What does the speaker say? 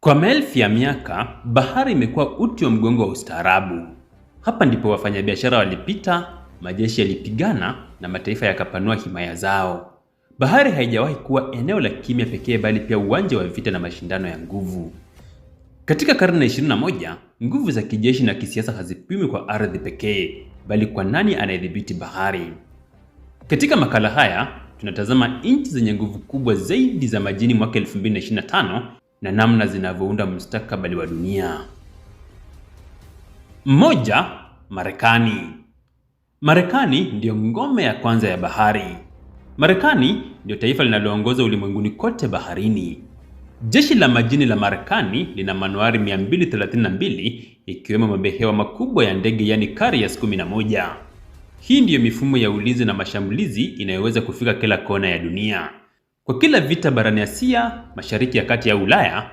Kwa maelfu ya miaka, bahari imekuwa uti wa mgongo wa ustaarabu. Hapa ndipo wafanyabiashara walipita, majeshi yalipigana na mataifa yakapanua himaya zao. Bahari haijawahi kuwa eneo la kimya pekee, bali pia uwanja wa vita na mashindano ya nguvu. Katika karne ya 21, nguvu za kijeshi na kisiasa hazipimwi kwa ardhi pekee, bali kwa nani anayedhibiti bahari. Katika makala haya, tunatazama nchi zenye nguvu kubwa zaidi za majini mwaka 2025 na namna zinavyounda mustakabali wa dunia. Moja, Marekani. Marekani ndiyo ngome ya kwanza ya bahari. Marekani ndio taifa linaloongoza ulimwenguni kote baharini. Jeshi la majini la Marekani lina manuari 232 ikiwemo mabehewa makubwa ya ndege yani Carriers 11. Hii ndiyo mifumo ya ulinzi na mashambulizi inayoweza kufika kila kona ya dunia. Kwa kila vita barani Asia, Mashariki ya Kati ya Ulaya,